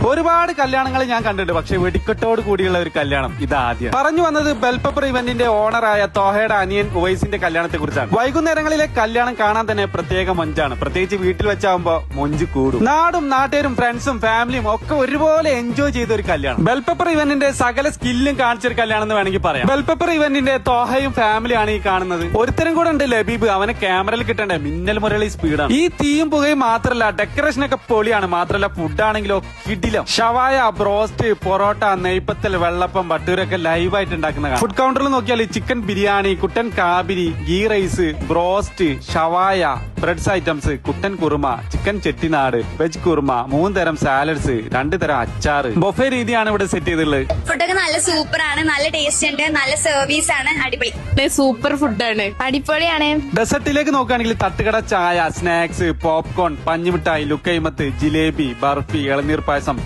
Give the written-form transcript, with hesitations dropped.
ഒരുപാട് കല്യാണങ്ങൾ ഞാൻ കണ്ടിട്ടുണ്ട്, പക്ഷെ വെടിക്കെട്ടോട് കൂടിയുള്ള ഒരു കല്യാണം ഇതാദ്യം. പറഞ്ഞു വന്നത് ബെൽപെപ്പർ ഇവന്റിന്റെ ഓണറായ തോഹയുടെ അനിയൻ ഉവൈസിന്റെ കല്യാണത്തെ കുറിച്ചാണ്. വൈകുന്നേരങ്ങളിലെ കല്യാണം കാണാൻ തന്നെ പ്രത്യേക മൊഞ്ചാണ്, പ്രത്യേകിച്ച് വീട്ടിൽ വെച്ചാകുമ്പോ മൊഞ്ച് കൂടും. നാടും നാട്ടുകാരും ഫ്രണ്ട്സും ഫാമിലിയും ഒക്കെ ഒരുപോലെ എൻജോയ് ചെയ്ത ഒരു കല്യാണം. ബെൽപെപ്പർ ഇവന്റിന്റെ സകല സ്കില്ലും കാണിച്ചൊരു കല്യാണം എന്ന് വേണമെങ്കിൽ പറയാം. ബെൽപെപ്പർ ഇവന്റിന്റെ തോഹയും ഫാമിലിയാണ് ഈ കാണുന്നത്. ഒരുത്തരം കൂടെ ഉണ്ട് ലബീബ്, അവനെ ക്യാമറയിൽ കിട്ടണ്ടേ മിന്നൽ മുരളി സ്പീഡാണ്. ഈ തീയും പുകയും മാത്രല്ല, ഡെക്കറേഷൻ ഒക്കെ പൊളിയാണ്. മാത്രല്ല ഫുഡ് ആണെങ്കിലോ കിടിലം. ഷവായ, ബ്രോസ്റ്റ്, പൊറോട്ട, നെയ്പത്തൽ, വെള്ളപ്പം, ബട്ടൂരൊക്കെ ലൈവായിട്ട് ഉണ്ടാക്കുന്ന. ഫുഡ് കൗണ്ടറിൽ നോക്കിയാൽ ചിക്കൻ ബിരിയാണി, കുട്ടൻ കാബിരി, ഗീ റൈസ്, ബ്രോസ്റ്റ്, ഷവായ, ബ്രെഡ്സ് ഐറ്റംസ്, കുട്ടൻ കുറുമ, ചിക്കൻ ചെട്ടിനാട്, വെജ് കുറുമ, 3 തരം സാലഡ്സ്, 2 തരം അച്ചാറ്. ബൊഫേ രീതിയാണ് ഇവിടെ സെറ്റ് ചെയ്തിട്ടുള്ളത്. ഫുഡൊക്കെ നല്ല സൂപ്പറാണ്, നല്ല ടേസ്റ്റ് ഉണ്ട്, നല്ല സർവീസ് ആണ്, അടിപൊളി. സൂപ്പർ ഫുഡാണ്, അടിപൊളിയാണ്. ഡെസർട്ടിലേക്ക് നോക്കുകയാണെങ്കിൽ തട്ടുകട ചായ, സ്നാക്സ്, പോപ്കോൺ, പഞ്ഞിമിഠായി, ലുക്കൈമത്ത്, ജിലേബി, ബർഫി, ഇളനീർ പായസം,